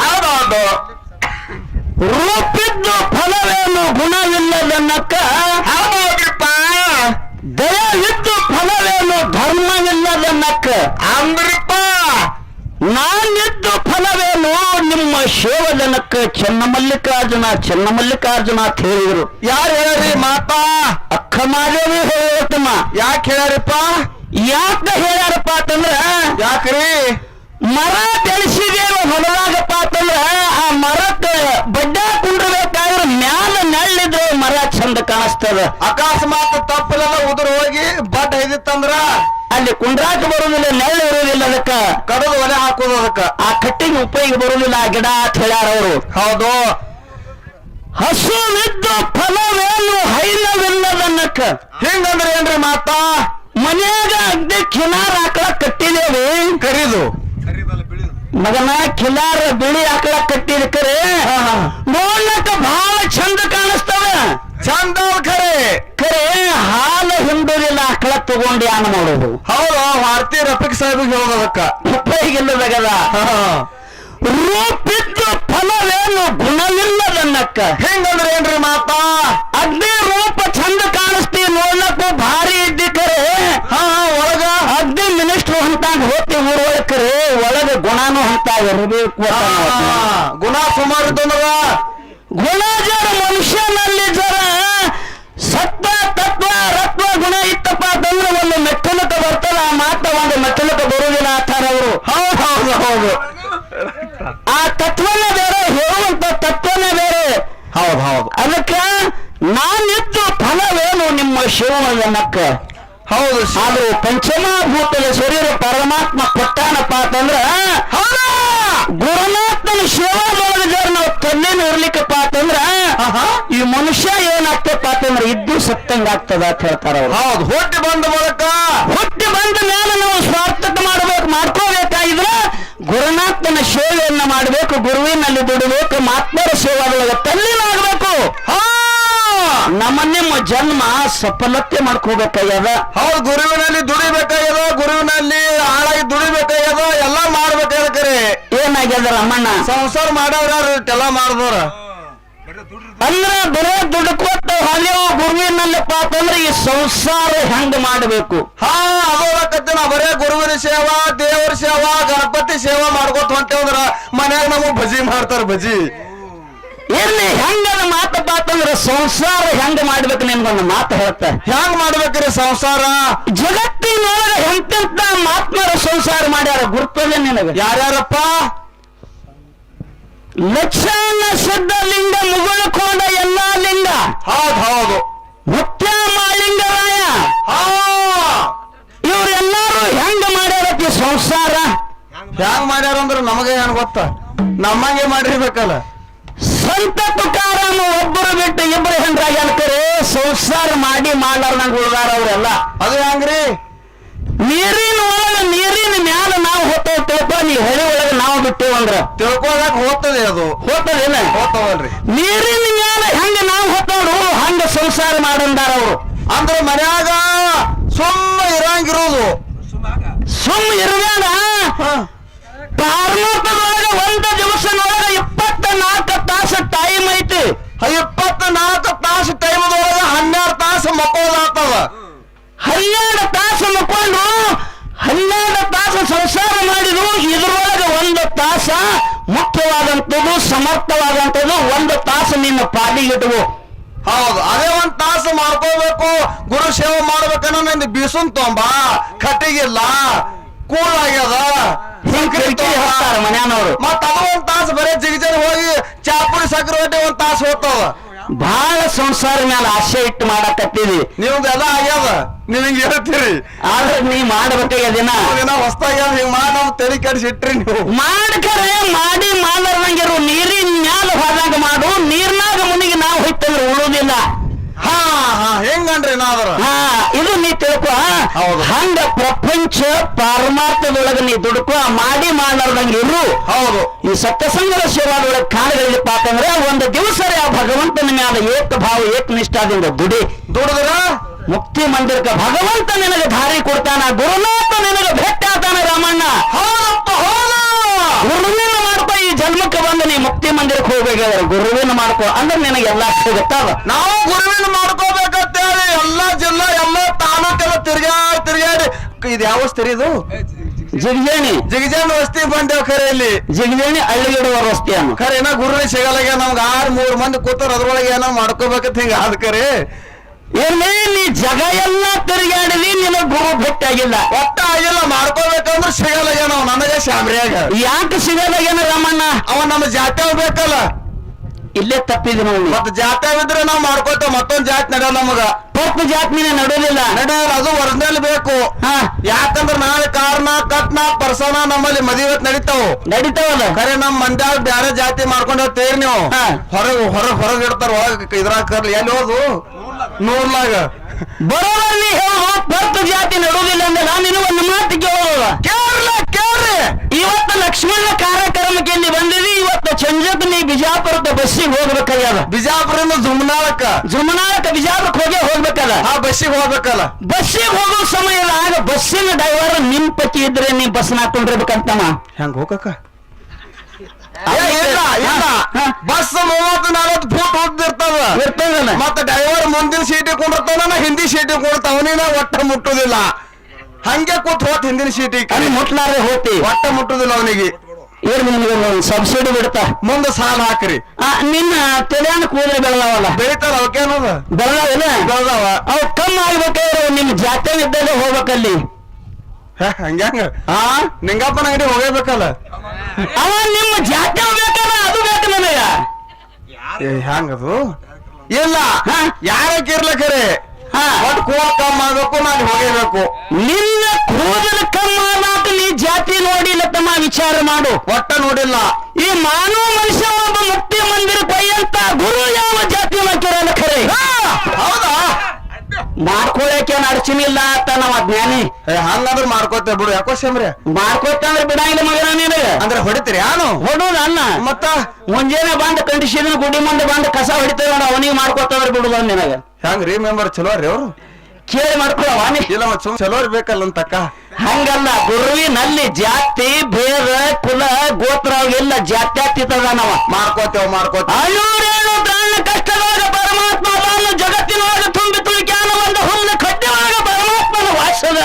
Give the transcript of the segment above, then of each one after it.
ಹೌದೌದು. ರೂಪಿದ್ದು ಫಲವೇನು ಗುಣವಿಲ್ಲದನ್ನಕ್ಕ. ಹೌದಪ್ಪ. ದಯವಿದ್ದು ಫಲವೇನು ಧರ್ಮವಿಲ್ಲದನ್ನಕ್ಕ. ಅಂದ್ರಪ್ಪ ನಾನಿದ್ದು ಫಲವೇನು ನಿಮ್ಮ ಸೇವದನಕ್ಕ. ಚೆನ್ನಮಲ್ಲಿಕಾರ್ಜುನ ಚೆನ್ನಮಲ್ಲಿಕಾರ್ಜುನ ಅಂತ ಹೇಳಿದ್ರು. ಯಾರು ಹೇಳ್ರಿ ಮಾತಾ? ಅಕ್ಕ ಮಾದೇವಿ ಹೇಳತ್ತಮ್ಮ. ಯಾಕೆ ಹೇಳ್ಯಾರಪ್ಪ? ಯಾಕ ಹೇಳ್ಯಾರಪ್ಪ ಅಂತಂದ್ರ, ಯಾಕ್ರಿ? ಮರ ಬೆಳೆಸಿದೇವ ಹೊಲವಾಗಪ್ಪ ಅಂತಂದ್ರ ಆ ಮರಕ್ಕೆ ಬಡ್ಡ ಕುಂಡ್ರಬೇಕಾದ್ರೆ ಮ್ಯಾಲ ನೆಳ್ಳಿದ್ರೆ ಮರ ಚಂದ ಕಾಣಿಸ್ತದ. ಅಕಸ್ಮಾತ್ ತಪ್ಪಲೆಲ್ಲ ಉದುರು ಹೋಗಿ ಬಡ್ ಐದಿತ್ತಂದ್ರ ಅಲ್ಲಿ ಕುಂಡ್ರಾಕ ಬರುವುದಿಲ್ಲ, ನೆಳ್ಳು ಇರುವುದಿಲ್ಲ. ಅದಕ್ಕ ಕಡದು ಒಲೆ ಹಾಕೋದು. ಅದಕ್ಕ ಆ ಕಟ್ಟಿಗೆ ಉಪಯೋಗ ಬರುವುದಿಲ್ಲ ಆ ಗಿಡ ಅಂತ ಹೇಳ್ಯಾರ ಅವರು. ಹೌದು. ಹಸುವಿದ್ದು ಫಲವೇನು ಹೈನವಿಲ್ಲದನ್ನಕ್ಕ. ಹಿಂಗಂದ್ರೆ ಏನ್ರಿ ಮಾತಾ? ಮನ್ಯಾಗ ಅಗ್ದಿ ಕಿಲಾರ ಆಕಳ ಕಟ್ಟಿದೇವಿ. ಕರೀದು ಮಗನ ಕಿಲಾರ ಬಿಳಿ ಆಕಳ ಕಟ್ಟಿದ ಕರೆ ನೋಡ್ಲಕ್ಕ ಬಹಳ ಚಂದ ಕಾಣಿಸ್ತವ. ಚಂದ ಖರೆ ಕರೆ ಹಾಲು ಹಿಂಡುದಿಲ್ಲ ಆಕಳ ತಗೊಂಡು ಯಾನ ಮಾಡೋದು. ಹೌದು. ವಾರ್ತಿ ರಫೀಕ್ ಸಾಹೇಬಿಗೆ ಹೋಗೋದಕ್ಕ ಉಪಯೋಗಿಲ್ಲದಾಗದ. ರೂಪಿದ್ದು ಫಲವೇನು ಗುಣವಿಲ್ಲದನ್ನಕ್ಕ. ಹಿಂಗಂದ್ರೆ ಏನ್ರಿ ಮಾತಾ? ಅಗ್ನಿ ರೂಪ ಚಂದ ಕಾಣಿಸ್ತೀವಿ, ನೋಡ್ಲಕ್ಕೂ ಭಾರಿ ಇದ್ದಿ ಕರೆ ಒಳಗ ಅಗ್ನಿ ಮಿನಿಸ್ಟ್ರು ಅಂತಾಗ ಹೋಗ್ತಿ ಊರೊಳಗೆ ಕರೆ ಒಳಗ ಗುಣಾನು ಅಂತ ಇರಬೇಕು. ಗುಣ ಸುಮಾರು ಇದ್ದಂದ್ರ ಗುಣ ಜರ ಮನುಷ್ಯನಲ್ಲಿ ಜರ ಸತ್ವ ತತ್ವ ರತ್ವ ಗುಣ ಇತ್ತಪ್ಪ ಅಂತಂದ್ರೆ ಒಂದು ಮೆಟ್ಟಲಕ ಬರ್ತದ. ಆ ಮಾತ ಒಂದು ಮೆಟ್ಟಲಕ ಬರುವುದಿಲ್ಲ ಆತಾರ ಅವರು. ಹೌದು ಹೌದು ಹೌದು. ಆ ತತ್ವನೇ ಬೇರೆ, ಹೇಳುವಂತ ತತ್ವನೇ ಬೇರೆ. ಹೌದು ಹೌದು. ಅದಕ್ಕ ನಾನಿದ್ದು ಫಲವೇನು ನಿಮ್ಮ ಶಿವನಕ್ಕ. ಹೌದು. ಆದ್ರೂ ಪಂಚಮಭೂತದ ಶರೀರ ಪರಮಾತ್ಮ ಕೊಟ್ಟಾನಪ್ಪ ಅಂತಂದ್ರ ಗುರುನಾಥನ ಸೇವಾದೊಳಗೆ ಜರ ನಾವು ತನ್ನೇನು ಇರ್ಲಿಕ್ಕಪ್ಪ ಅಂತಂದ್ರ ಈ ಮನುಷ್ಯ ಏನಾಗ್ತಪ್ಪ ಅಂತಂದ್ರ ಇದ್ದು ಸತ್ತಂಗ ಆಗ್ತದ ಅಂತ ಹೇಳ್ತಾರ ಅವ್ರು. ಹೌದು. ಹುಟ್ಟಿ ಬಂದ ಮೂಲಕ ಹುಟ್ಟಿ ಬಂದ ಮೇಲೆ ನಾವು ಸ್ವಾರ್ಥಕ ಮಾಡ್ಬೇಕು, ಮಾಡ್ಕೋಬೇಕಾಗಿದ್ರ ಗುರುನಾಥನ ಸೇವೆಯನ್ನ ಮಾಡಬೇಕು, ಗುರುವಿನಲ್ಲಿ ದುಡಿಬೇಕು, ಮಾತ್ಮರ ಸೇವಾದೊಳಗೆ ತಲ್ಲೀನಾಗಬೇಕು. ನಮ್ಮ ನಿಮ್ಮ ಜನ್ಮ ಸಫಲತೆ ಮಾಡ್ಕೋಬೇಕಾಗ್ಯದ. ಹೌದು. ಗುರುವಿನಲ್ಲಿ ದುಡಿಬೇಕಾಗ್ಯದ, ಗುರುವಿನಲ್ಲಿ ಆಳಾಗಿ ದುಡಿಬೇಕಾಗ್ಯದ, ಎಲ್ಲಾ ಮಾಡ್ಬೇಕಾಗ್ಯದ. ಕರೆ ಏನಾಗ್ಯದ ರಮಣ್ಣ? ಸಂಸಾರ ಮಾಡವ್ರ ಎಲ್ಲ ಮಾಡಿದವ್ರ ಅಂದ್ರ ಬರೇ ದುಡ್ಡು ಕೊಟ್ಟು ಹೊಲೆವು ಗುರುವಿನಲ್ಲಪ್ಪ ಅಂತಂದ್ರೆ ಈ ಸಂಸಾರ ಹೆಂಗ ಮಾಡಬೇಕು. ಅದಕ್ಕೆ ನಾ ಬರೇ ಗುರುವಿನ ಸೇವಾ, ದೇವರ ಸೇವಾ, ಗಣಪತಿ ಸೇವಾ ಮಾಡ್ಕೊತ ಹೊಂಟೇವಂದ್ರ ಮನ್ಯಾಗ ನಮಗ್ ಭಜಿ ಮಾಡ್ತಾರ. ಭಜಿ ಇರ್ಲಿ ಹೆಂಗದ ಮಾತಪ್ಪ ಅಂತಂದ್ರೆ ಸಂಸಾರ ಹೆಂಗ ಮಾಡ್ಬೇಕು ನಿಮ್ಗೊಂದು ಮಾತು ಹೇಳ್ತಾ. ಹೆಂಗ್ ಮಾಡ್ಬೇಕ್ರಿ ಸಂಸಾರ? ಜಗತ್ತಿನೊಳಗೆ ಎಂತೆಂತ ಮಾತ್ಮರ ಸಂಸಾರ ಮಾಡ್ಯಾರ ಗುರ್ತದೆ ನಿನಗ. ಯಾರ್ಯಾರಪ್ಪ? ಲಕ್ಷಣ ಸಿದ್ಧ ಲಿಂಗ ಮುಗುಳ್ಕೊಂಡ ಎಲ್ಲಾ ಲಿಂಗ. ಹೌದು ಹೌದು. ಮುಖ್ಯ ಮಾಲಿಂಗರಾಯ ಇವ್ರೆಲ್ಲಾರು ಹೆಂಗ ಮಾಡ್ಯಾರಪ್ಪ ಸಂಸಾರ? ಹೆಂಗ್ ಮಾಡ್ಯಾರ ಅಂದ್ರ ನಮಗೆ ಏನ್ ಗೊತ್ತ? ನಮ್ಮಂಗೆ ಮಾಡಿರ್ಬೇಕಲ್ಲ. ಸಂತ ತುಕಾರಾಮ ಒಬ್ಬರು ಬಿಟ್ಟು ಇಬ್ಬರು ಹೆಂಡ್ರಾಗ ಅನ್ಕರೆ ಸಂಸಾರ ಮಾಡಿ ಮಾಡ್ಲಾರ್ದಂಗ ಉಳ್ದಾರ ಅವ್ರೆಲ್ಲ. ಅದು ಹೆಂಗ್ರಿ? ನೀರಿನ ಒಳಗ ನೀರಿನ ಮ್ಯಾಲ ನಾವು ಹೋಗ್ತೇವೆ ತಿಳ್ಕೊ, ನೀ ಹೊಳಿ ಒಳಗ ನಾವು ಬಿಟ್ಟೇವಂದ್ರ ತಿಳ್ಕೊಳಕ್ ಹೋಗ್ತದೆ. ಅದು ಹೋಗ್ತದೇನ? ಹೋಗ್ತವಲ್ರಿ. ನೀರಿನ ಮ್ಯಾಲ ಹೆಂಗ ನಾವು ಹೋಗ್ತವ್ರು ಹಂಗ ಸಂಸಾರ ಮಾಡಂದಾರ ಅವರು. ಅಂದ್ರೆ ಮನ್ಯಾಗ ಸುಮ್ಮ ಇರಂಗಿರೋದು. ಸುಮ್ಮ ಇರಬೇಡ. ಪಾರ್ಮತದೊಳಗ ಒಂದು ದಿವಸದೊಳಗ 24 ತಾಸು ಟೈಮ್ ಐತಿ. 24 ತಾಸು ಟೈಮದೊಳಗ 12 ತಾಸು ಮಕ್ಕೋದಾಗ್ತದ. 12 ತಾಸು ಮಕ್ಕೊಂಡು 12 ತಾಸು ಸಂಸಾರ ಮಾಡಿದ್ರು. ಇದ್ರೊಳಗೆ 1 ತಾಸ ಮುಖ್ಯವಾದಂಥದ್ದು, ಸಮರ್ಥವಾದಂಥದ್ದು 1 ತಾಸು ನಿನ್ನ ಪಾಲಿಗಿಡುವು. ಹೌದು. ಅದೇ 1 ತಾಸು ಮಾಡ್ಕೋಬೇಕು. ಗುರು ಸೇವೆ ಮಾಡ್ಬೇಕನ್ನೋ ನಿಂದು ಬೀಸುನ್ ತೊಂಬ, ಕಟ್ಟಿಗಿಲ್ಲ, ಕೂಳಾಗ್ಯದ, ಹೇಳ್ತಾರ ಮನ್ಯಾನವ್ರು. ಮತ್ತ ಅದು 1 ತಾಸು ಬರೀ ಜಿಗಿಜಲ್ ಹೋಗಿ ಚಾಪುಡಿ ಸಕ್ಕರೆ ಹೊಟ್ಟೆ 1 ತಾಸು ಹೋಗ್ತದ. ಬಹಳ ಸಂಸಾರ ಮೇಲೆ ಆಸೆ ಇಟ್ಟು ಮಾಡಕತ್ತೀವಿ. ನಿಮ್ದು ಎಲ್ಲ ಆಗ್ಯದ, ನೀವ್ ಹಿಂಗ ಹೇಳ್ತೀರಿ. ಆದ್ರೆ ನೀ ಮಾಡ್ಬೇಕಾಗ್ಯದಿನ ಹೊಸ್ತಾಗ ಹಿಂಗ್ ಮಾಡಿ ನಾವು ತಲೆ ಕೆಡಿಸಿ ಇಟ್ರಿ. ನೀವು ಮಾಡ್ಕರೆ ಮಾಡಿ ಮಾಡಾರ್ದಂಗಿರು. ನೀರಿನ ಮ್ಯಾಲ ಹೋದಂಗ ಮಾಡು, ನೀರ್ನಾಗ ಮುನಿಗೆ ನಾವು ಹೋಯ್ತಂದ್ರೆ ಉಳುದಿಲ್ಲ. ಹೆಂಗನ್ರಿ ನಾದ್ರ? ಇದು ನೀ ತಿಳ್ಕೊ. ಹಂಗ ಪ್ರಪಂಚ ಪಾರಮಾರ್ಥದೊಳಗೆ ನೀ ದುಡ್ಕೊ, ಮಾಡಿ ಮಾಡ್ಲಾರ್ದಂಗ ಇರು. ಹೌದು. ಈ ಸತ್ಯಸಂಗದ ಸೇವಾದೊಳಗೆ ಕಾಲಗಳಿಪ್ಪ ಅಂತಂದ್ರೆ ಒಂದು ದಿವಸ ಆ ಭಗವಂತನ ಮ್ಯಾಲ ಏಕ ಭಾವ ಏಕನಿಷ್ಠದಿಂದ ದುಡಿದ್ರ ಮುಕ್ತಿ ಮಂದಿರಕ್ಕೆ ಭಗವಂತ ನಿನಗೆ ದಾರಿ ಕೊಡ್ತಾನ. ಗುರುನಾಥ ನಿನಗೆ ಭೇಟಿ ಆಗ್ತಾನ. ರಾಮಣ್ಣ, ಹೌದಪ್ಪ ಹೌದು. ಗುರುವಿನ ಮಾಡ್ಕೊ. ಈ ಜನ್ಮ ಧರ್ಮಕ್ಕೆ ಬಂದು ನೀ ಮುಕ್ತಿ ಮಂದಿರಕ್ಕೆ ಹೋಗ್ಬೇಕಾದ್ರೆ ಗುರುವಿನ ಮಾಡ್ಕೋ ಅಂದ್ರೆ ನಿನಗೆ ಎಲ್ಲ ಸಿಗುತ್ತಲ್ಲ. ನಾವು ಗುರುವಿನ ಮಾಡ್ಕೋಬೇಕಂತ ಹೇಳಿ ಎಲ್ಲಾ ಜಿಲ್ಲಾ ಎಲ್ಲಾ ತಾಲೂಕೆಲ್ಲ ತಿರ್ಗಾಡಿ ಇದು ಯಾವ ವಸ್ತಿ ಇದು ಜಿಗಜೇಣಿ ವಸ್ತಿ ಬಂದೇವ್ ಖರೆ ಇಲ್ಲಿ ಜಿಗಜೇಣಿ ಹಳ್ಳಿಗಿಡುವ ವಸ್ತಿ ಅನ್ನು ಖರೆ ಏನೋ ಗುರುವಿನ ಸಿಗಲಾಗ ನಮ್ಗೆ 6-3 ಮಂದಿ ಕೂತಾರ ಅದ್ರೊಳಗೆ ಏನೋ ಮಾಡ್ಕೋಬೇಕಂತ ಹಿಂಗ ಆದ ಖರೆ ಏನೇ ನೀ ಜಗ ಎಲ್ಲ ತಿರುಗಾಡಿದಿ ನಿನ್ನ ಗುರು ಭೇಟಿಯಾಗಿಲ್ಲ ಒಟ್ಟ ಆಗಿಲ್ಲ ಮಾಡ್ಕೋಬೇಕಂದ್ರೆ ಸಿಗಲಾಗ ನಾವು ನನಗೆ ಶಾಮ್ರಿಯಾಗ ಯಾಕೆ ಸಿಗಲಾಗೇನ ರಾಮಣ್ಣ ಅವ ನಮ್ಮ ಜಾತ್ಯಾವ ಬೇಕಲ್ಲ ಇಲ್ಲೇ ತಪ್ಪಿದ್ವಿ ನಾವು ಮತ್ತ ಜಾತ್ಯಾವ ಇದ್ರೆ ನಾವ್ ಮಾಡ್ಕೋತೇವ್ ಮತ್ತೊಂದ್ ಜಾತಿ ನಡೆಯಲ್ಲ ನಮಗ ಪಪ್ಪ ಜಾತ್ಮಿನ ನಡೆಯೋದಿಲ್ಲ ಅದು ಒರಿಜಿನಲ್ ಬೇಕು ಯಾಕಂದ್ರೆ ನಾಳೆ ಕಾರ್ನ ಕಟ್ನ ಪರ್ಸನ ನಮ್ಮಲ್ಲಿ ಮದುವೆ ನಡೀತಾವಲ್ಲ ಖರೆ ನಮ್ ಮಂದ್ಯಾಗ ಬ್ಯಾರೆ ಜಾತಿ ಮಾಡ್ಕೊಂಡು ಹೋಗ್ತೇರಿ ನೀವು ಹೊರಗ್ ಇಡ್ತಾರ ಒಳಗ ಇದ್ರಾಗ ಕರ್ಲಿ ಎಲ್ಲಿ ಹೋದು ನೋಡ್ಲಾಗ ಬರೋಲ್ಲ ನೀ ಹೇಳು ಪರ್ತ ಜಾತಿ ನಡುವುದಿಲ್ಲ ಅಂದ್ರೆ ನಾನು ಒಂದು ಮಾತು ಕೇಳ್ರಿ ಇವತ್ತು ಲಕ್ಷ್ಮಣ ಕಾರ್ಯಕ್ರಮಕ್ಕೆ ಇಲ್ಲಿ ಬಂದಿವಿ. ಇವತ್ತು ಸಂಜೆಕ್ ನೀ ಬಿಜಾಪುರದ ಬಸ್ಸಿಗೆ ಹೋಗ್ಬೇಕಾಗ್ಯದ. ಬಿಜಾಪುರದಿಂದ ಜುಮನಾಳಕ್ಕ ಬಿಜಾಪುರಕ್ಕೆ ಹೋಗ್ಬೇಕಲ್ಲ. ಬಸ್ಸಿಗೆ ಹೋಗ್ಬೇಕಲ್ಲ. ಬಸ್ಸಿಗೆ ಹೋಗೋ ಸಮಯದಾಗ ಬಸ್ಸಿನ ಡ್ರೈವರ್ ನಿಮ್ ಪಕ್ಕಿ ಇದ್ರೆ ನೀ ಬಸ್ ಹಾಕೊಂಡಿರ್ಬೇಕಂತಮ್ಮ. ಹೆಂಗ ಹೋಗಕ್ಕ ಬಸ್ 30-40 ಫೂಟ್ ಹೋಗ್ತಿರ್ತದ ಮತ್ತ ಡ್ರೈವರ್ ಮುಂದಿನ ಸೀಟಿಗೆ ಕುಂಡಿರ್ತಾನ ಹಿಂದಿ ಸೀಟಿಗೆ ಕುಂಡಿರ್ತಾವ ಅವನಿನ ಒಟ್ಟ ಮುಟ್ಟುದಿಲ್ಲ. ಹಂಗೆ ಕೂತ್ ಹೋತ್ ಹಿಂದಿನ ಸೀಟಿಗೆ ಮುಟ್ಲಾರೆ ಹೋತಿ ಒಟ್ಟ ಮುಟ್ಟುದಿಲ್ಲ ಅವನಿಗೆ. ಸಬ್ಸಿಡಿ ಬಿಡ್ತಾ ಮುಂದೆ ಸಾಲ ಹಾಕ್ರಿ. ನಿನ್ನ ತೆಲೆಯನ್ನ ಕೂದಲು ಬೆಳೆದಾವಲ್ಲ ಬೆಳಿತಾರ ಅವಕ್ಕೇನದ ಬೆಳೆದಾವ ಅವ್ ಕಮ್ಮಿ ಆಗ್ಬೇಕಾದ್ರೆ ನಿಮ್ ಜಾತ್ರೆ ಇದ್ದಾಗ ಹೋಗ್ಬೇಕಲ್ಲಿ. ಹಂಗ್ಯಾಂಗ ನಿಂಗಪ್ಪನ ಅಂಗಡಿ ಹೋಗಬೇಕಲ್ಲ ಅವ ನಿಮ್ಮ ಜಾತ್ರೆ ಬೇಕಲ್ಲ ಅದು ಬೇಕು ನನಗ. ಹ್ಯಾಂಗದು ಇಲ್ಲ ಯಾರಕ್ಕೆ ಇರ್ಲಕ್ಕರೆ ಒಟ್ಟು ಕೂದಲು ಕಮ್ಮಿ ಆಗ್ಬೇಕು ನಾನು ಹೋಗಬೇಕು. ನಿನ್ನ ಕೂದಲು ಕಮ್ಮಿ ಆದಾಗ ನೀ ಜಾತಿ ನೋಡಿಲ್ಲ ತಮ್ಮ ವಿಚಾರ ಮಾಡು. ಒಟ್ಟ ನೋಡಿಲ್ಲ. ಈ ಮಾನವ ಮನುಷ್ಯ ಒಬ್ಬ ಮುಕ್ತಿ ಮಂದಿರಕ್ಕೆ ಅಂತ ಗುರು ಯಾವ ಜಾತಿ ಹಾಕಿರಲ್ಲ ಖರೆ. ಹೌದಾ ಮಾಡ್ಕೊಳಕ್ಕೆ ಅಡಚಣೆ ಇಲ್ಲ ಅಂತ ನಾವ್ ಜ್ಞಾನಿ. ಹಂಗಂದ್ರೆ ಮಾಡ್ಕೋತೇ ಬಿಡು. ಯಾಕೋ ಶಮ್ರೆ ಮಾಡ್ಕೋತಂದ್ರೆ ಬಿಡಂಗಿಲ್ಲ ಮಗನ ನೀನು. ಅಂದ್ರೆ ಹೊಡಿತೀರಿ ಯಾನು ಹೊಡೋದು ಅನ್ನ ಮತ್ತ ಮುಂಜಾನೆ ಬಂದ ಕಂಡಿಸಿದ ಗುಡಿ ಮುಂದೆ ಬಂದ ಕಸ ಹೊಡಿತೇವೆ ನೋಡ ಅವನಿಗೆ ಮಾಡ್ಕೋತಂದ್ರೆ ಬಿಡುದ ನಿನಗ. ಹೆಂಗ್ರಿ ಮೆಂಬರ್ ಚಲೋ ರೀ ಅವ್ರು ಕೇಳಿ ಮಾಡ್ಕೊಳವಾನಿ ಇಲ್ಲ ಚಲೋ ಇರ್ಬೇಕಲ್ಲ ಅಂತಕ್ಕ. ಹಂಗಲ್ಲ ಗುರುವಿನಲ್ಲಿ ಜಾತಿ ಭೇದ ಕುಲ ಗೋತ್ರ ಎಲ್ಲ ಜಾತ್ಯಾತೀತದ ನಾವ ಮಾಡ್ಕೋತೇವ್ ಅಯ್ಯೂರೇನು ಪ್ರಾಣ ಕಷ್ಟದೊಳಗ ಪರಮಾತ್ಮ ತಾನು ಜಗತ್ತಿನೊಳಗ ತುಂಬಿ ತುಳಿಕ್ಯಾನ ಒಂದು ಹುಲ್ಲು ಕಡ್ಡಿಯೊಳಗ ಪರಮಾತ್ಮನ ವಾಸದ.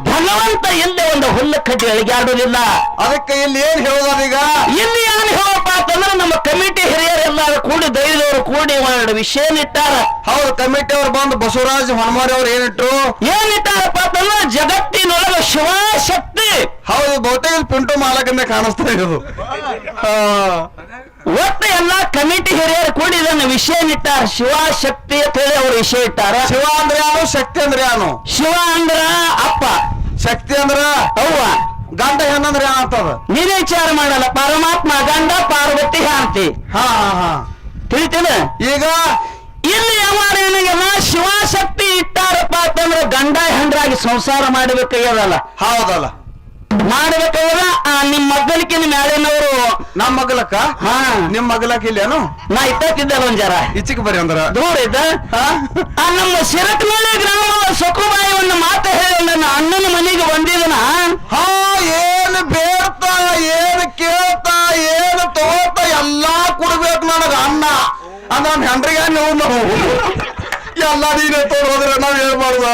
ಭಗವಂತ ಎಲ್ಲೇ ಒಂದು ಹುಲ್ಲು ಕಡ್ಡಿ ಅಳಿಗಾಡುವುದಿಲ್ಲ. ಅದಕ್ಕೆ ಇಲ್ಲಿ ಏನ್ ಹೇಳೋದೀಗ ಇಲ್ಲಿ ಏನ್ ಹೇಳಪ್ಪ ಅಂತಂದ್ರೆ ನಮ್ಮ ಕಮಿಟಿ ಹಿರಿಯರೆಲ್ಲರೂ ಕೂಡಿ ದೈವದವರು ಕೂಡಿ ಒಂದು ವಿಷಯ ಇಟ್ಟಾರ. ಹೌದು ಕಮಿಟಿ ಅವ್ರು ಬಂದು ಬಸವರಾಜ್ ಹೊನ್ಮಾರಿ ಅವ್ರು ಏನಿಟ್ಟಾರಪ್ಪ ಅಂತಂದ್ರೆ ಜಗತ್ತಿನೊಳಗ ಶಿವಶಕ್ತಿ. ಹೌದು ಬಹುತೇಕ ಪಿಂಟು ಮಾಲಕಂದ ಕಾಣಿಸ್ತಾ ಇರೋದು. ಒಟ್ಟು ಎಲ್ಲ ಕಮಿಟಿ ಹಿರಿಯರು ಕೂಡಿ ಇದನ್ನ ವಿಷಯ ಇಟ್ಟಾರ. ಶಿವಶಕ್ತಿ ಅಂತ ಹೇಳಿ ಅವ್ರು ವಿಷಯ ಇಟ್ಟಾರ. ಶಿವ ಅಂದ್ರೆ ಯಾನು ಶಕ್ತಿ ಅಂದ್ರೆ ಯಾನು? ಶಿವ ಅಂದ್ರ ಅಪ್ಪ, ಶಕ್ತಿ ಅಂದ್ರ ಅವ್ವ, ಗಂಡ ಹೆಣ್ಣಂದ್ರೆ ಏನಂತದ ನೀನೇ ವಿಚಾರ ಮಾಡಲ್ಲ. ಪರಮಾತ್ಮ ಗಂಡ, ಪಾರ್ವತಿ ಹೆಂಡತಿ. ತಿಳಿತಿಲ್ಲ. ಈಗ ಇಲ್ಲಿ ಯಾವಾರೇನಾಗೆಲ್ಲ ಶಿವಶಕ್ತಿ ಇಟ್ಟಾರಪ್ಪ ಅಂತಂದ್ರೆ ಗಂಡ ಹೆಂಡ್ರಾಗಿ ಸಂಸಾರ ಮಾಡಬೇಕಾಗ್ಯದಲ್ಲ. ಹೌದಲ್ಲ ಮಾಡಬೇಕಾಗ್ಯದ. ನಿಮ್ ಮಗ್ಗಲಿಕ್ಕೆ ನಿಮ್ ಯಾರೇನವರು ನಮ್ ಮಗ್ಲಕ್ಕ ನಿಮ್ ಮಗ್ಲಕ್ಕ ಇಲ್ಲೇನು? ನಾ ಇತ್ತಿದ್ದಲ್ಲ ಒಂದ್ ಜರ ಈಚಿಗೆ ಬರೀ ಅಂದ್ರ ದೂರ ಇದ್ದ. ನಮ್ಮ ಸಿರಕ್ನಳ್ಳಿ ಗ್ರಾಮದ ಸೊಕುಬಾಯಿ ಒಂದು ಮಾತು ಹೇಳಿ ನನ್ನ ಅಣ್ಣನ ಮನೆಗೆ ಬಂದಿದನ. ಏನು ಬೇಡ್ತಾ ಏನು ಕೇಳ್ತಾ ಏನು ತಗೋತಾ ಎಲ್ಲಾ ಕೊಡ್ಬೇಕು ನನಗ ಅನ್ನ ಅಂದ್ರ ಹೆಂಡ್ರಿಗೆ ನಾವು ಎಲ್ಲ ನೀನೇ ತೋರೋದ್ರೆ ನಾವ್ ಹೇಳ್ಬಾರ್ದು.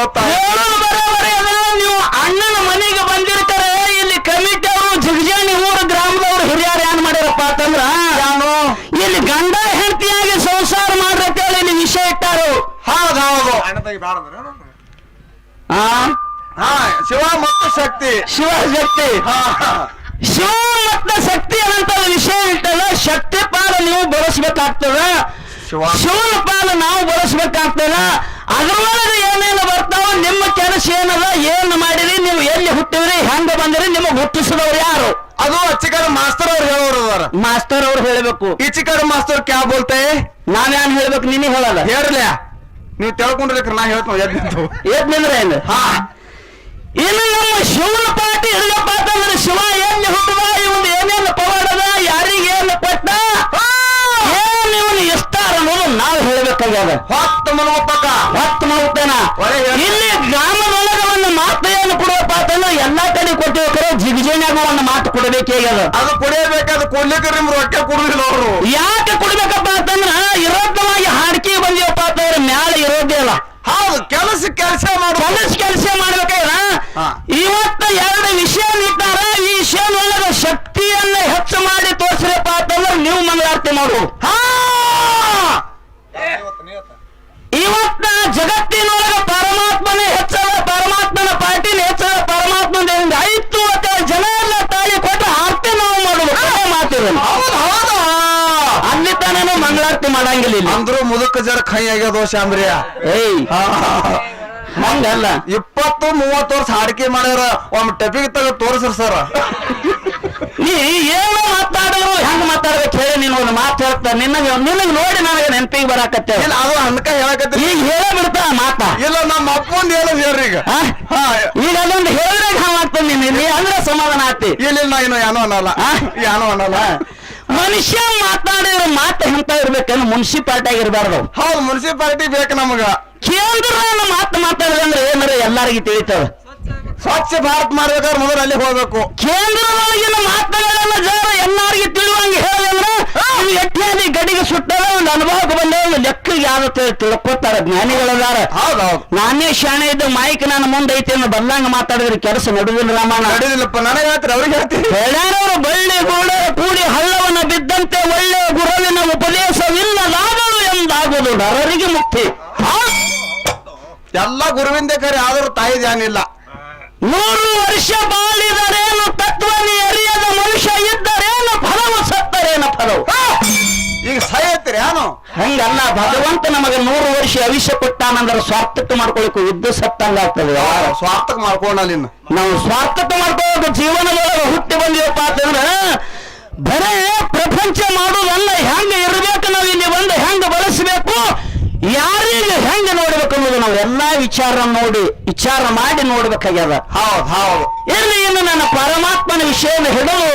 ನೀವು ಅಣ್ಣನ ಮನೆಗೆ ಬಂದಿರ್ತಾರೆ. ಇಲ್ಲಿ ಕಮಿಟಿ ಅವರು ಜಿಗಜಾಣಿ ಊರು ಗ್ರಾಮದವ್ರು ಹಿರಿಯರು ಏನ್ ಮಾಡ್ಯಾರಪ್ಪ ಅಂತಂದ್ರ ನಾನು ಇಲ್ಲಿ ಗಂಡ ಹೆಂಡತಿಯಾಗಿ ಸಂಸಾರ ಮಾಡ್ರತ್ತೇಳಿ ಇಲ್ಲಿ ವಿಷಯ ಇಟ್ಟಾರು. ಹೌದೌದು ಶಿವ ಮತ್ತು ಶಕ್ತಿ. ಶಿವಶಕ್ತಿ ಶಿವ ಮತ್ತು ಶಕ್ತಿ ಅನ್ನಂತ ವಿಷಯ ಇಟ್ಟಲ್ಲ. ಶಕ್ತಿ ಪಾಲ ನೀವು ಬಳಸ್ಬೇಕಾಗ್ತದ, ಶಿವನ ಪಾಲ ನಾವು ಬಳಸ್ಬೇಕಾಗ್ತದ. ಅದ್ರೊಳಗೆ ಏನೇನು ಬರ್ತಾವ ನಿಮ್ಮ ಕೆಲಸ ಏನದ, ಏನು ಮಾಡಿರಿ, ನೀವು ಎಲ್ಲಿ ಹುಟ್ಟಿದ್ರಿ, ಹೆಂಗ ಬಂದಿರಿ, ನಿಮಗೆ ಹುಟ್ಟಿಸಿದವ್ರು ಯಾರು? ಅದು ಅಚ್ಚಿಕರ ಮಾಸ್ತರ್ ಅವ್ರು ಹೇಳೋರು. ಮಾಸ್ತರ್ ಅವ್ರು ಹೇಳ್ಬೇಕು. ಈಚಿಕರ ಮಾಸ್ತರ್ ಕ್ಯಾ ಬೋಲ್ತೆ? ನಾನೇನ್ ಹೇಳ್ಬೇಕು, ನೀನೇ ಹೇಳಲ್ಲ. ಹೇಳ್ಲ ನೀವು ತಿಳ್ಕೊಂಡಿರ್ಬೇಕ್ರಿ. ನಾ ಹೇಳ್ತೇನೆ ಎದ್ ನಿಂದ್ರೆ ಏನು. ಇನ್ನು ನಮ್ಮ ಶಿವನ ಪಾಟಿ ಹಿಡಿದಪ್ಪ ಅಂತಂದ್ರೆ ಶಿವ ಎಲ್ಲಿ ಹುಟ್ಟದ, ಇವನು ಏನೇನು ಪವಾಡದ, ಯಾರಿಗೇನು ಕೊಟ್ಟ, ಏನು ಇವನು ಇಷ್ಟಾರ ಅನ್ನೋದು ನಾವು ಹೇಳ್ಬೇಕಾಗ್ಯದ. ಹೊತ್ತು ಮನೋಪಕ ಹೊತ್ತು ಮಾಡ್ತೇನ. ಇಲ್ಲಿ ಗ್ರಾಮದೊಳಗೆ ಒಂದು ಮಾತು ಏನು ಕೊಡುವಪ್ಪ ಅಂತಂದ್ರೆ ಎಲ್ಲಾ ಕಡೆ ಕೊಟ್ಟಿರ್ತಾರೆ ಜಿಗಜಿನಾಗ ಒಂದು ಮಾತು ಕೊಡಬೇಕೇ ಅದು ಕುಡಿಯಬೇಕಾದ ಕೊಡ್ಲಿಕ್ಕೆ ನಿಮ್ ರೊಕ್ಕ ಕುಡುದಿಲ್ಲ ಅವರು. ಯಾಕೆ ಕೊಡ್ಬೇಕಪ್ಪ ಅಂತಂದ್ರ ಇರೋದವಾಗಿ ಹಾಡಿಕೆ ಬಂದಿವಪ್ಪ ಅಂತಂದ್ರೆ ಮ್ಯಾಲ ಇರೋದೇ ಇಲ್ಲ. ಹೌದು, ಕೆಲಸ ಮಾಡ್ಬೇಕಾದ್ರ ಇವತ್ತ ಎರಡು ವಿಷಯ ಇಟ್ಟಾರ. ಈ ವಿಷಯದೊಳಗ ಶಕ್ತಿಯನ್ನ ಹೆಚ್ಚು ಮಾಡಿ ತೋರಿಸ್ರಪ್ಪ ಅಂತಂದ್ರೆ ನೀವು ಮಂಗಳಾರತಿ ಮಾಡುವುದು. ಇವತ್ತ ಜಗತ್ತಿನೊಳಗ ಪರಮಾತ್ಮನೇ ಹೆಚ್ಚಳ, ಪರಮಾತ್ಮನ ಪಾರ್ಟಿನ ಹೆಚ್ಚಳ, ಪರಮಾತ್ಮದಿಂದ ಆಯ್ತು ಅಂತ ಜನ ಎಲ್ಲ ತಾಳಿ ಕೊಟ್ಟು ಆರ್ತಿ ನಾವು ಮಾಡುದು ಮಾತಿರ. ಅಲ್ಲಿ ತಾನೇನು ಮಂಗಳಾರತಿ ಮಾಡಂಗಿಲ್ಲ. ಅಂದ್ರು ಮುದುಕ ಜರ ಕೈ ಆಗ್ಯದ ಶಾಂಬ್ರಿಯ. ಏಯ್ ಹಂಗಲ್ಲ, 20-30 ವರ್ಷ ಹಾಡಿಕೆ ಮಾಡ್ಯಾರ. ಒಮ್ಮೆ ಟೆಪಿಗೆ ತಗ ತೋರಿಸ್ರಿ ಸರ್. ನೀ ಏನೋ ಮಾತಾಡಿದ್ರು ಹೆಂಗ್ ಮಾತಾಡ್ಬೇಕು ಹೇಳಿ. ನೀನು ಒಂದು ಮಾತು ಹೇಳ್ತಾ ನಿನಗೆ ನೋಡಿ ನನಗೆ ನೆನಪಿಗೆ ಬರಾಕತ್ತೆ. ಇಲ್ಲ ಅದು ಅನ್ಕ ಹೇಳಕತ್ತೆ. ಈಗ ಹೇಳ ಬಿಡ್ತಾ ಮಾತಾ. ಇಲ್ಲ ನಮ್ಮ ಅಪ್ಪಂದು ಹೇಳೋದು ಹೇಳ್ರಿ ಈಗ. ಈಗ ಅದೊಂದು ಹೇಳಿದಾಗ ಹಾಕ್ತಾನೆ ನೀನು ಇಲ್ಲಿ ಅಂದ್ರೆ ಸಮಾಧಾನ ಆಗ್ತಿ. ಇಲ್ಲ ನಾ ಇನ್ನು ಏನೋ ಅನ್ನಲ್ಲ. ಮನುಷ್ಯ ಮಾತಾಡಿರೋ ಮಾತು ಎಂತ ಇರ್ಬೇಕಂದ್ರೆ ಮುನ್ಸಿಪಾಲ್ಟಿ ಇರಬಾರ್ದು. ಹೌದು, ಮುನ್ಸಿಪಾಲಿಟಿ ಬೇಕು ನಮಗ. ಕೇಂದ್ರ ಮಾತು ಮಾತಾಡಿದ್ರೆ ಏನಾರ ಎಲ್ಲರಿಗೂ ತಿಳಿತದ. ಸ್ವಚ್ಛ ಭಾರತ್ ಮಾಡ್ಬೇಕಾದ್ರೆ ಮೊದಲು ಅಲ್ಲಿ ಹೋಗ್ಬೇಕು. ಕೇಂದ್ರದೊಳಗಿನ ಮಾತುಗಳೆಲ್ಲ ಜನ ಎಲ್ಲಾರಿಗೆ ತಿಳಿಯುವಂಗೆ ಹೇಳಿದ್ರೆ ಎಟ್ಟಾದಿ ಗಡಿಗೆ ಸುಟ್ಟದ ಒಂದು ಅನುಭವಕ್ಕೆ ಬಂದ ಒಂದು ಲೆಕ್ಕಗೆ ಯಾವತ್ತು ತಿಳ್ಕೊತಾರ ಜ್ಞಾನಿಗಳದಾರ. ಹೌದೌದು, ನಾನೇ ಶಾಣೆ ಇದ್ದು ಮೈಕ್ ನಾನು ಮುಂದೆ ಐತಿ ಅನ್ನೋ ಬಲ್ಲಂಗ ಮಾತಾಡಿದ್ರೆ ಕೆಲಸ ನಡೆದಿಲ್ಲ ರಾಮಣ್ಣ. ನಡೆದಿಲ್ಲಪ್ಪ, ನನಗೆ ಹೇಳ್ತೀರಿ ಅವ್ರಿಗೆ ಹೇಳ್ತೀರಿ. ಹೇಳ್ಯಾರವರು ಬಳ್ಳಿ ಗೂಡ ಕೂಡಿ ಹಳ್ಳವನ್ನ ಬಿದ್ದಂತೆ ಒಳ್ಳೆ ಗುರುವಿನ ಉಪದೇಶವಿಲ್ಲದಾಗಲು ಎಂದಾಗುವುದು ನರರಿಗೆ ಮುಕ್ತಿ. ಎಲ್ಲ ಗುರುವಿಂದ ಕರೆ ಆದರೂ ತಾಯಿ ಧ್ಯಾನಿಲ್ಲ. 100 ವರ್ಷ ಬಾಳಿದರೇನು ತತ್ವನಿ ಅರಿಯದ ಮನುಷ್ಯ ಇದ್ದರೇನು ಫಲವು ಸತ್ತರೇನು ಫಲವು. ಈಗ ಸಾಯತ್ತೀರಿ ಏನು? ಹಂಗಲ್ಲ, ಭಗವಂತ ನಮಗೆ 100 ವರ್ಷ ಆಯುಷ್ಯ ಕೊಟ್ಟಾನಂದ್ರೆ ಸ್ವಾರ್ಥಕ್ಕೆ ಮಾಡ್ಕೊಳಕು ಯುದ್ಧ ಸತ್ತಂಗ ಆಗ್ತದೆ. ಸ್ವಾರ್ಥಕ್ಕೆ ಮಾಡ್ಕೊಂಡಲ್ಲಿ ನಾವು ಸ್ವಾರ್ಥಕ್ಕೆ ಮಾಡ್ಕೊಳ್ಳೋಕೆ ಜೀವನದೊಳಗೆ ಹುಟ್ಟಿ ಬಂದಿವಪ್ಪ ಅಂತಂದ್ರೆ ಬರೇ ಪ್ರಪಂಚ ಮಾಡೋದಲ್ಲ. ಹೆಂಗ ಇರಬೇಕು, ನಾವು ಇಲ್ಲಿ ಬಂದು ಹೆಂಗ ಬಳಸಬೇಕು, ಯಾರಿಗೆ ಹೆಂಗ ನೋಡ್ಬೇಕು ಅನ್ನೋದು ನಾವು ಎಲ್ಲಾ ವಿಚಾರ ಮಾಡಿ ನೋಡ್ಬೇಕಾಗ್ಯದ. ಹೌದು. ಇನ್ನು ನನ್ನ ಪರಮಾತ್ಮನ ವಿಷಯದ ಹಿಡಿದು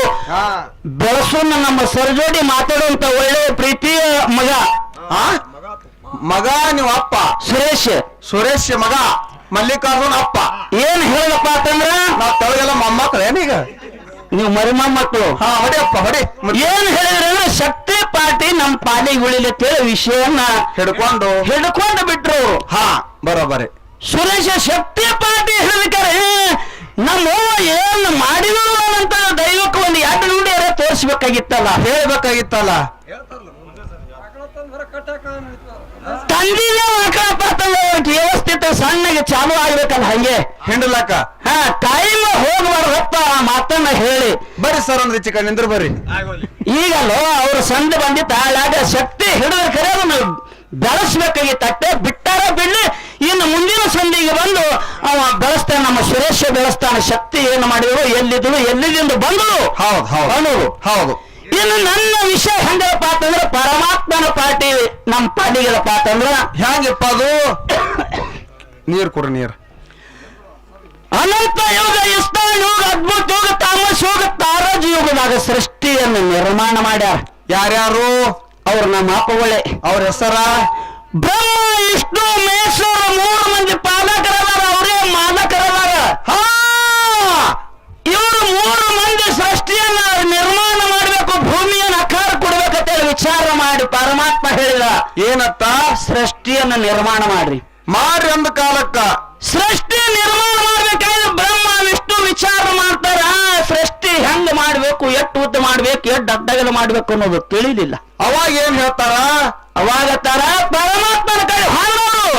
ಬೆಳಸೋನ್ನ ನಮ್ಮ ಸರ್ಜೋಡಿ ಮಾತಾಡುವಂತ ಒಳ್ಳೆ ಪ್ರೀತಿಯ ಮಗ ನೀವು ಅಪ್ಪ ಸುರೇಶ್ ಮಗ ಮಲ್ಲಿಕಾರ್ಜುನ್ ಅಪ್ಪ. ಏನ್ ಹೇಳಪ್ಪ ಅಂತಂದ್ರ ನಾವ್ ತಳಗೆಲ್ಲ ಮೊಮ್ಮಕ್ಳು ಏನೀಗ ನೀವು ಮರಿ ಮೊಮ್ಮಕ್ಕಳು. ಹೊಡಿ. ಏನ್ ಹೇಳಿದ್ರೆ ಶಕ್ತಿ ಪಾರ್ಟಿ ನಮ್ ಪಾಲಿಗೆ ಉಳಿಲತ್ತೇಳಿ ವಿಷಯವನ್ನ ಹಿಡ್ಕೊಂಡು ಬಿಟ್ರು. ಬರೋಬರಿ. ಸುರೇಶ ಶಕ್ತಿ ಪಾರ್ಟಿ ಹೇಳ್ಬೇಕಾರೆ ನಮ್ಮ ಏನ್ ಮಾಡಿದ್ರು ಅಂತ ದೈವಕ್ಕೆ ಒಂದು 2 ನುಡಿ ತೋರಿಸ್ಬೇಕಾಗಿತ್ತಲ್ಲ, ಹೇಳ್ಬೇಕಾಗಿತ್ತಲ್ಲ. ತಂದಿದೆ ಮಕ್ಕಳಪ್ಪ ವ್ಯವಸ್ಥಿತ ಸಣ್ಣಗೆ ಚಾಲು ಆಗ್ಬೇಕಲ್ಲ ಹಂಗೆ ಹಿಂಡಲಕ್ಕ. ಟೈಮ್ ಹೋಗ್ಬಾರ್ದಪ್ಪ ಆ ಮಾತನ್ನ ಹೇಳಿ ಬರ್ರಿ ಸರ್ ಅಂದ್ರೆ ಚಿಕ್ಕ ನಿಂದ್ರ ಬರ್ರಿ. ಈಗಲ್ಲೋ ಅವ್ರ ಸಂಧಿ ಬಂದಿತ್ತ ಆಗ ಶಕ್ತಿ ಹಿಡಿದ್ರೆ ಕರೆ ಅದನ್ನು ಬೆಳೆಸ್ಬೇಕಾಗಿತ್ತಟ್ಟೆ ಬಿಟ್ಟಾರ ಬಿಡ್ಲಿ. ಇನ್ನು ಮುಂದಿನ ಸಂಧಿಗೆ ಬಂದು ಅವ ಬೆಳೆಸ್ತಾನೆ, ನಮ್ಮ ಸುರೇಶ ಬೆಳೆಸ್ತಾನೆ. ಶಕ್ತಿ ಏನು ಮಾಡಿದ್ರು, ಎಲ್ಲಿದ್ರು, ಎಲ್ಲಿಂದ ಬಂದ್ರು ಹೌದು. ಇನ್ನು ನನ್ನ ವಿಷಯ ಹೆಂಗಪ್ಪ ಅಂತಂದ್ರೆ ಪರಮಾತ್ಮನ ಪಾರ್ಟಿ ನಮ್ಮ ಪಾರ್ಟಿಗಳಪ್ಪ ಅಂತಂದ್ರ ಹೆಂಗಪ್ಪ ಅದು. ನೀರ್ ಕೊಡ್ರಿ ನೀರ್. ಅನಂತ ಯೋಗ, ಇಸ್ತಾನ್ ಯೋಗ, ಅದ್ಭುತ ಯೋಗ, ತಾಮಸ್ ಯೋಗ, ತಾರಾಜ್ ಯೋಗದಾಗ ಸೃಷ್ಟಿಯನ್ನು ನಿರ್ಮಾಣ ಮಾಡ್ಯಾರ. ಯಾರ್ಯಾರು? ಅವ್ರು ನಮ್ಮ ಅಪ್ಪಗಳೇ. ಅವ್ರ ಹೆಸರ ಬ್ರಹ್ಮ, ವಿಷ್ಣು, ಮಹೇಶ್ವರ 3 ಮಂದಿ ಪಾಲಕರದಾರ, ಅವರೇ ಮಾಲಕರದಾರ. ಇವರು 3 ಮಂದಿ ಸೃಷ್ಟಿಯನ್ನ ನಿರ್ಮಾಣ ಮಾಡಬೇಕು, ಭೂಮಿಯನ್ನು ಆಕಾರ ಕೊಡ್ಬೇಕಂತ ವಿಚಾರ ಮಾಡಿ ಪರಮಾತ್ಮ ಹೇಳಿದ. ಏನತ್ತ? ಸೃಷ್ಟಿಯನ್ನು ನಿರ್ಮಾಣ ಮಾಡ್ರಿ ಅಂದ ಕಾಲಕ್ಕ ಸೃಷ್ಟಿ ನಿರ್ಮಾಣ ಮಾಡ್ಬೇಕಾದ್ರೆ ಬ್ರಹ್ಮ ವಿಷ್ಣು ವಿಚಾರ ಮಾಡ್ತಾರ. ಸೃಷ್ಟಿ ಹೆಂಗ್ ಮಾಡ್ಬೇಕು, ಎಷ್ಟು ಉದ್ದ ಮಾಡ್ಬೇಕು, ಎಷ್ಟು ಅಡ್ಡಗಲ ಮಾಡ್ಬೇಕು ಅನ್ನೋದು ತಿಳಿಲಿಲ್ಲ. ಅವಾಗ ಏನ್ ಹೇಳ್ತಾರ? ಅವಾಗ ತರ ಪರಮಾತ್ಮನ ಕಡೆ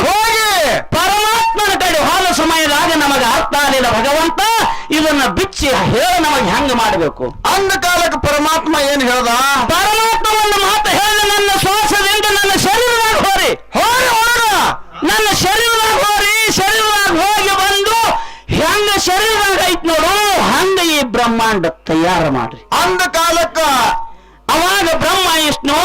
ಹೋಗಿ ಪರಮಾತ್ಮನ ಕಡೆ ಹೋದ ಸಮಯದಾಗ ನಮಗೆ ಅರ್ಥ ಆಗಲಿಲ್ಲ. ಭಗವಂತ ಇದನ್ನ ಬಿಚ್ಚಿ ಹೇಳಿ ನಮಗೆ ಹೆಂಗ್ ಮಾಡ್ಬೇಕು ಅಂದ ಕಾಲಕ್ಕೆ ಪರಮಾತ್ಮ ಏನ್ ಹೇಳ್ದ? ಪರಮಾತ್ಮ ಒಂದು ಮಾತು ಹೇಳಿ, ನನ್ನ ಶ್ವಾಸದಿಂದ ನನ್ನ ಶರೀರದಾಗ ಹೋರಿ ನನ್ನ ಶರೀರದಾಗ ಹೋಗಿ ಬಂದು ಹೆಂಗ ಶರೀರದಾಗ ಐತ್ ನೋಡು ಹಂಗ ಈ ಬ್ರಹ್ಮಾಂಡ ತಯಾರು ಮಾಡ್ರಿ ಅಂದ ಕಾಲಕ್ಕ. ಅವಾಗ ಬ್ರಹ್ಮ ವಿಷ್ಣು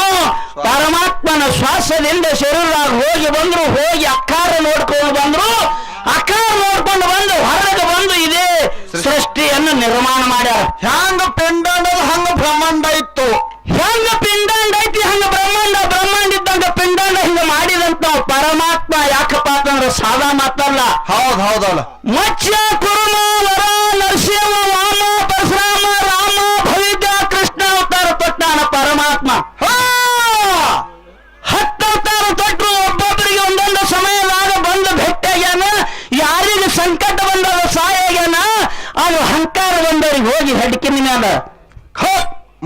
ಪರಮಾತ್ಮನ ಶ್ವಾಸದಿಂದ ಶರೀರದಾಗ ಹೋಗಿ ಅಕ್ಕಾರ ನೋಡ್ಕೊಂಡು ಬಂದ್ರು ಬಂದು ಹೊರಗೆ ಬಂದು ಇದೇ ಸೃಷ್ಟಿಯನ್ನು ನಿರ್ಮಾಣ ಮಾಡ್ಯಾರ. ಹ್ಯಾಂಗ ಪಿಂಡಾಂಡ ಹಂಗ ಬ್ರಹ್ಮಾಂಡ ಇತ್ತು, ಹೆಂಗ ಪಿಂಡಾಂಡ ಐತಿ ಹಂಗ ಬ್ರಹ್ಮಾಂಡ ಇದ್ದಂಗ ಪಿಂಡಾಂಡ ಹಿಂಗ ಮಾಡಿದಂತ ಪರಮಾತ್ಮ ಯಾಕಪ್ಪ ಅಂತಂದ್ರೆ ಸಾದಾ ಮಾತಲ್ಲ. ಹೌದಲ್ಲ. ಮತ್ಸ್ಯ ಕುರುಮ ವರ ನರಸಿಂಹ ನಿನ್ನ ಮ್ಯಾಲ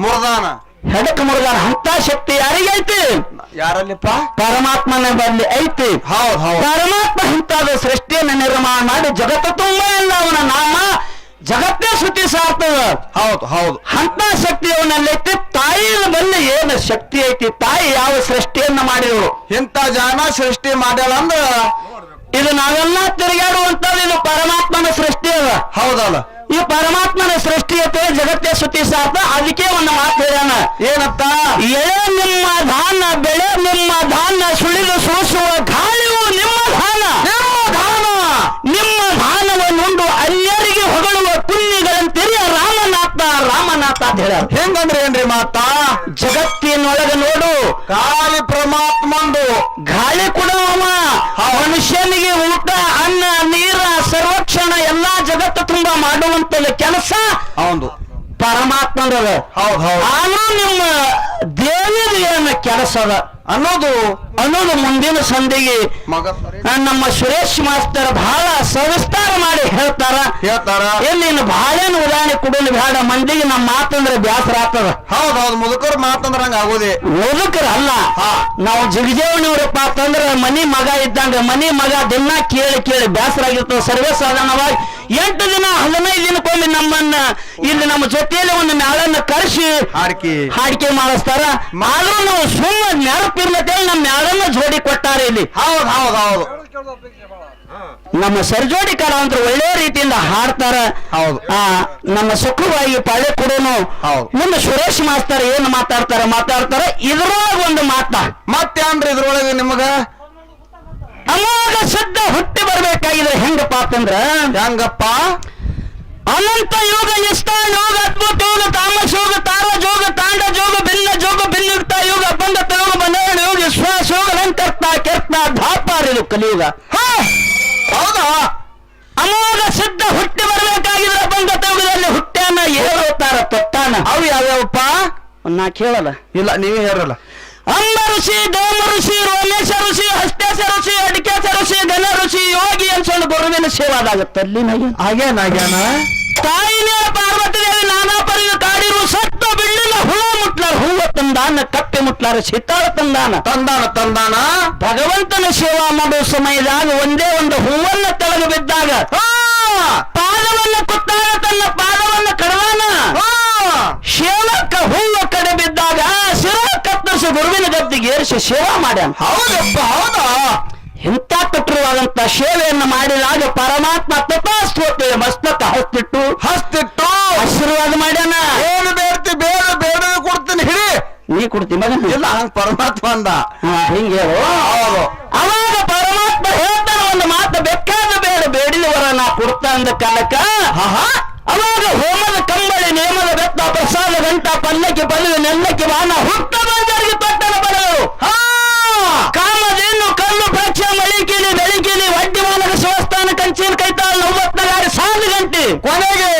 ಮುರ್ದಾನ ಹೆಡಕ್ ಮುರುಗಾನ ಅಂತ ಶಕ್ತಿ ಯಾರಿಗೈತಿ? ಯಾರಲ್ಲಿಪ್ಪ? ಪರಮಾತ್ಮನ ಬಲ್ಲಿ ಐತಿ. ಹೌದ್ ಹೌದ್. ಪರಮಾತ್ಮ ಇಂತಾದ ಸೃಷ್ಟಿಯನ್ನು ನಿರ್ಮಾಣ ಮಾಡಿ ಜಗತ್ತು ತುಂಬ ಇಲ್ಲ ಅವನ ನಾಮ ಜಗತ್ತೇ ಶ್ರುತಿ ಸಾರ್ತದ. ಹೌದು ಹೌದು. ಅಂತ ಶಕ್ತಿ ಅವನಲ್ಲೈತಿ. ತಾಯಿಯ ಬಲ್ಲಿ ಏನು ಶಕ್ತಿ ಐತಿ? ತಾಯಿ ಯಾವ ಸೃಷ್ಟಿಯನ್ನ ಮಾಡಿದಳು? ಇಂಥ ಜಾನ ಸೃಷ್ಟಿ ಮಾಡ್ಯಾಳ ಅಂದ್ರ ಇದು ನಾವೆಲ್ಲ ತಿರುಗಾಡುವಂತದ್ದು ಇದು ಪರಮಾತ್ಮನ ಸೃಷ್ಟಿ ಅದ. ಹೌದಲ್ಲ. ಈ ಪರಮಾತ್ಮನ ಸೃಷ್ಟಿ ಐತೆ ಜಗತ್ತೇ ಶ್ರುತಿ ಸಾರ್ಥ. ಅದಕ್ಕೆ ಒಂದು ಮಾತು ಹೇಳ್ಯಾನ. ಏನಂತ? ಎಳೆ ನಿಮ್ಮ ಧಾನ ಬೆಳೆ ನಿಮ್ಮ ಧಾನ ಸುಳಿದು ಸೂಸುವ ಗಾಳಿಯು ನಿಮ್ಮ ಧಾನ. ನಿಮ್ಮ ಧಾನವನ್ನುಂಡು ಅನ್ಯರಿಗೆ ಹೊಗಳುವ ಪುಣ್ಯಗಳಂತೆರಿಯ ರಾಮನಾಥ ರಾಮನಾಥ ಅಂತ ಹೇಳ್ಯಾರ. ಹೆಂಗಂದ್ರೆ ಏನ್ರಿ ಮಾತಾ? ಜಗತ್ತಿನೊಳಗೆ ನೋಡು ಗಾಳಿ ಪರಮಾತ್ಮಂದು ಗಾಳಿ ಕೊಡುವವ ಮನುಷ್ಯನಿಗೆ ಊಟ ಅನ್ನ ನೀರ ಸರ್ವಕ್ಷಣ ಎಲ್ಲಾ ಜಗತ್ತು ತುಂಬಾ ಮಾಡುವಂತ ಕೆಲಸ ಹೌದು ಪರಮಾತ್ಮದ. ಹೌದ್ ಹೌದು. ಆದ್ರೂ ನಿಮ್ಮ ದೇವಿದ ಏನ ಕೆಲಸ ಅದ ಅನ್ನೋದು ಮುಂದಿನ ಸಂಧಿಗೆ ಮಗ ನಮ್ಮ ಸುರೇಶ್ ಮಾಸ್ತರ್ ಬಹಳ ಸವಿಸ್ತಾರ ಮಾಡಿ ಹೇಳ್ತಾರ. ಎಲ್ಲಿನ ಬಾಳೆನ ಉದಾಹರಣೆ ಕೊಡಲು ಬೇಡ, ಮಂದಿಗೆ ನಮ್ಮ ಮಾತಂದ್ರೆ ಬ್ಯಾಸರ ಆಗ್ತದ. ಹೌದೌದು. ಮುದುಕರ್ ಮಾತಂದ್ರ ಹಂಗ ಆಗೋದೇ. ಮುದುಕರ ಅಲ್ಲ, ನಾವು ಜಿಗಜೇವಣಿಯವ್ರಪ್ಪ ಅಂತಂದ್ರೆ ಮನಿ ಮಗ ಇದ್ದಂಗ. ಮನಿ ಮಗ ದಿನ ಕೇಳಿ ಕೇಳಿ ಬ್ಯಾಸರ ಆಗಿರ್ತದೆ. ಸರ್ವೇ ಸಾಧಾರಣವಾಗಿ 8 ದಿನ 15 ದಿನಕ್ಕೊಮ್ಮೆ ನಮ್ಮನ್ನ ಇಲ್ಲಿ ನಮ್ಮ ಜೊತೆಯಲ್ಲಿ ಒಂದು ಮ್ಯಾಳನ್ನ ಕರೆಸಿ ಹಾಡಿಕೆ ಮಾಡಿಸ್ತಾರ. ಆದ್ರೂ ನಾವು ಸುಮ್ಮನೆ ನೆನಪಿರ್ಲತ್ತೇಳಿ ನಮ್ಮ ಮ್ಯಾಳನ್ನ ಜೋಡಿ ಕೊಟ್ಟಾರ ಇಲ್ಲಿ. ಹೌದ್ ಹೌದ್ ಹೌದು. ನಮ್ಮ ಸರ್ಜೋಡಿ ಕಲಾವಂತರು ಒಳ್ಳೆ ರೀತಿಯಿಂದ ಹಾಡ್ತಾರ. ಹೌದು. ನಮ್ಮ ಸುಖವಾಗಿ ಪಾಳೆ ಕೊಡೋನು. ಮುಂದೆ ಸುರೇಶ್ ಮಾಸ್ತರ್ ಏನು ಮಾತಾಡ್ತಾರ. ಇದ್ರೊಳಗೆ ಒಂದು ಮತ್ತೆ ಅಂದ್ರೆ ಇದ್ರೊಳಗೆ ನಿಮಗ ಅಮೋಘ ಶಬ್ದ ಹುಟ್ಟಿ ಬರ್ಬೇಕಾಗಿದ್ರೆ ಹೆಂಗಪ್ಪ ಅಂತಂದ್ರ ಹೆಂಗಪ್ಪ? ಅನಂತ ಯೋಗ ನಿಷ್ಠ ಯೋಗ ಅದ್ಭುತ ಯೋಗ ತಾಮಸ ಯೋಗ ತಾರ ಜೋಗ ತಾಂಡ ಜೋಗ ಭಿನ್ನ ಜೋಗ ಭಿನ್ನಯುಕ್ತ ಯೋಗ ಅಭಂಗತ ಯೋಗ ಬಂಧನ ಯೋಗ ಶ್ವಾಸ ಯೋಗ ಲಂಕರ್ತ ಕೆರ್ತ ಧಾಪಾರಿದು ಕಲಿಯುಗ. ಹೌದಾ? ಅಮೋಘ ಸಿದ್ಧ ಹುಟ್ಟಿ ಬರ್ಬೇಕಾಗಿದ್ರೆ ಅಭಂಗತ ಯೋಗದಲ್ಲಿ ಹುಟ್ಟ್ಯಾನ ಏರೋತಾರ ತೊಟ್ಟಾನ. ಅವು ಯಾವ್ಯಾವಪ್ಪ? ನಾ ಕೇಳಲ್ಲ. ಇಲ್ಲ, ನೀವೇ ಹೇಳಲ್ಲ. ಅಂಬ ಋಷಿ, ದೇವ ಋಷಿ, ರೋಮೇಶ ಋಷಿ, ಹಸ್ತೇಶ ಋಷಿ, ಅಡಿಕೇಶ ಋಷಿ, ಘನ ಋಷಿ, ಯೋಗಿ ಅನ್ಸೊಂಡು ಗುರುವಿನ ಸೇವಾದಾಗತ್ತೆ. ಅಲ್ಲಿ ಆಗ್ಯಾನ ತಾಯಿನೇ ಪಾರ್ವತಿ ದೇವಿ ನಾನಾ ಪರಿಗ ಕಾಡಿರು ಸತ್ತು ಬಿಳ್ಳಿನ ಹುಳ ಮುಟ್ಲಾರ ಹೂವ ತಂದಾನ ಕಪ್ಪೆ ಮುಟ್ಲಾರ ಶೀತಾಳ ತಂದಾನ. ಭಗವಂತನ ಸೇವಾ ಮಾಡೋ ಸಮಯದಾಗ ಒಂದೇ ಒಂದು ಹೂವನ್ನ ತೆಳಗ ಬಿದ್ದಾಗ ಪಾದವನ್ನ ಕುತ್ತಾಗ ತನ್ನ ಪಾದವನ್ನ ಕಡವಾನ. ಸೇವಕ ಹೂವ ಕಡೆ ಬಿದ್ದಾಗ ಶಿರ ಕತ್ತರಿಸಿ ಗುರುವಿನ ಗದ್ದಿಗೆ ಏರಿಸಿ ಸೇವಾ ಮಾಡ್ಯಾನ. ಹೌದಪ್ಪ. ಹೌದಾ? ಇಂಥ ಕಟ್ಟುವಾದಂತ ಸೇವೆಯನ್ನು ಮಾಡಿದಾಗ ಪರಮಾತ್ಮ ತಥಾಸ್ತೋತೆ ಮಸ್ತಕ ಹಸ್ತಿಟ್ಟು ಆಶೀರ್ವಾದ ಮಾಡ್ಯಾನ. ಏನು ಬೇಡ್ತಿ? ಬೇಡ ಕೊಡ್ತೀನಿ, ಹಿಡಿ. ನೀ ಕೊಡ್ತಿ ಮಗ? ಇಲ್ಲ, ಹಂಗ ಪರಮಾತ್ಮ ಅಂದ. ಹಿಂಗೆ ಅವಾಗ ಪರಮಾತ್ಮ ಹೇಳ್ತಾನ ಒಂದು ಮಾತು, ಬೇಕಾದ ಬೇಡಿದವರ ನಾ ಕೊಡ್ತಾ ಅಂದ ಕಾಲಕ್ಕ ಅವಾಗ ಹೋಮದ ಕಂಬಳಿ ನೇಮದ ಬೆತ್ತ ಪ್ರಸಾದ ಗಂಟ ಪಲ್ಲಕ್ಕೆ ಬಲುವೆ ನೆಲ್ಲಕ್ಕೆ ಬಾಣ ಹುಟ್ಟ ಬಂದರಿಗೆ ತೊಟ್ಟನ ಬರಲು ಕಾಮದೇನು ಕಲ್ಲು ಪಕ್ಷ ಮಳಿಕಿಲಿ ಬೆಳಿಕಿಲಿ ವಡ್ಡಿ ಮಾನಕ ಶಿವಸ್ಥಾನ ಕಂಚಿನ ಕೈತಾಳ 90 ಸಾಲು ಗಂಟೆ ಕೊನೆಗೆ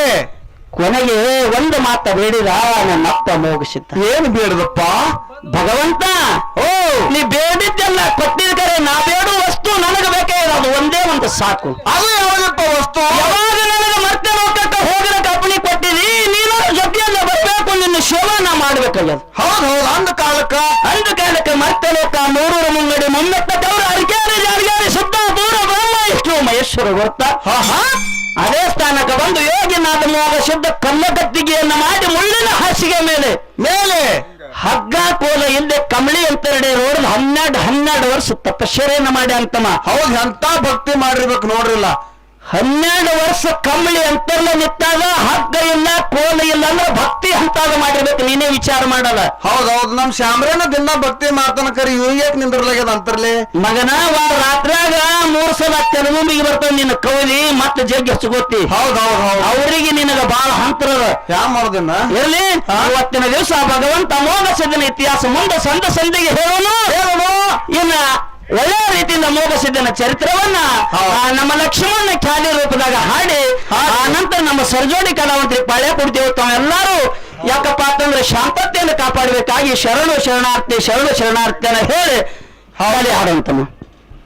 ಒಂದು ಮಾತ ಬೇಡಿದ ನನ್ನಪ್ಪ ಮೋಗಿಸಿದ್ದ. ಏನು ಬೇಡದಪ್ಪ? ಭಗವಂತ, ನೀ ಬೇಡಿದ್ದೆಲ್ಲ ಕೊಟ್ಟಿದ ಕರೆ, ನಾ ಬೇಡುವ ವಸ್ತು ನನಗೆ ಬೇಕೇ ಇರೋದು ಒಂದೇ ಒಂದು ಸಾಕು. ಅದು ಯಾವಾಗಪ್ಪ ವಸ್ತು? ಯಾವಾಗ ನನಗೆ ಮತ್ತೆ ಹೋಗಕ್ಕ ಹೋಗಲ ಕಪ್ಪಣಿ ಕೊಟ್ಟಿದಿ, ನೀನು ಜೊತೆಯಲ್ಲ ಬರ್ಬೇಕು, ನಿನ್ನ ಸೇವಾ ನಾ ಮಾಡ್ಬೇಕಾಗ್ಯದ. ಹೌದು. ಅಂದ ಕಾಲಕ್ಕ ಮತ್ತೆ ಲೋಕ 3 ಮುಂಗಡಿ ಮುಮ್ಮೆಟ್ಟದವರು ಅರ್ಗ್ಯಾರಿ ಜಾರ್ಗ್ಯಾರಿ ಶುದ್ಧ ದೂರ ಬ್ರಹ್ಮ ಇಷ್ಟು ಮಹೇಶ್ವರ ಗೊತ್ತಾ? ಅದೇ ಸ್ಥಾನಕ್ಕೆ ಬಂದು ಯೋಗಿನಾಥ ಮೋಗ ಶುದ್ಧ ಕಲ್ಲಗತ್ತಿಗೆಯನ್ನು ಮಾಡಿ ಮುಳ್ಳಿನ ಹಾಸಿಗೆ ಮೇಲೆ ಹಗ್ಗ ಕೋಲ ಇಲ್ಲದೆ ಕಮಳಿ ಅಂತರಡೆ ರೋಡ್ 12 ವರ್ಷ ತಪಶ್ಚರ್ಯನ ಮಾಡಿ ಅಂತಮ್ಮ. ಹೌದು, ಎಂತ ಭಕ್ತಿ ಮಾಡಿರ್ಬೇಕು ನೋಡ್ರಿಲ್ಲ. 12 ವರ್ಷ ಕಮಳಿ ಅಂತರ್ಲೆ ನಿಂತಾಗ ಹಗ್ಗ ಇಲ್ಲ ಕೋಲ ಇಲ್ಲ ಅಂದ್ರೆ ಭಕ್ತಿ ಅಂತಾಗ ಮಾಡಿರ್ಬೇಕು. ನೀನೇ ವಿಚಾರ ಮಾಡಲ್ಲ. ಹೌದೌದು. ನಮ್ ಶಾಮ್ರೇನ ದಿನ ಭಕ್ತಿ ಮಾಡ್ತಾನ, ಕರಿ ಇವ್ಯಾಕ್ ನಿಂದ್ರಲಾಗ್ಯದ ಅಂತರ್ಲಿ. ಮಗನ ರಾತ್ರಿಯಾಗ 3 ಸಲ ತೆಲುಗುಂಬಿಗೆ ಬರ್ತಾವ ನಿನ್ನ ಕವಲಿ ಮತ್ತೆ ಜಗ್ಗಿ ಹಚ್ಚುಗೊತ್ತಿ. ಹೌದೌದು. ಅವ್ರಿಗೆ ನಿನಗ ಬಾಳ ಹಂತರದ ಯಾವ ಮಾಡೋದಿನ್ನ ಇರ್ಲಿ. ಇವತ್ತಿನ ದಿವಸ ಭಗವಂತ ಅಮೋಘ ಸಿದ್ಧನ ಇತಿಹಾಸ ಮುಂದೆ ಸಂಧಿಗೆ ಹೇಳೋನು. ಇನ್ನ ಒಳ್ಳೆಯ ರೀತಿಯಿಂದ ಅಮೋಘ ಸಿದ್ಧನ ಚರಿತ್ರವನ್ನ ನಮ್ಮ ಲಕ್ಷ್ಮಣ ಖ್ಯಾಲಿ ರೂಪದಾಗ ಹಾಡಿ ನಂತರ ನಮ್ಮ ಸರ್ಜೋಡಿ ಕಲಾವಂತರಿಗೆ ಪಾಳ್ಯ ಕೊಡ್ತೀವಿ. ತಾವೆಲ್ಲರೂ ಯಾಕಪ್ಪ ಅಂತಂದ್ರೆ ಶಾಂತತೆಯನ್ನು ಕಾಪಾಡಬೇಕಾಗಿ ಶರಣು ಶರಣಾರ್ಥಿ ಅಂತ ಹೇಳಿ ಹಾಡಿ ಹಾಡುವಂತಮ್ಮ.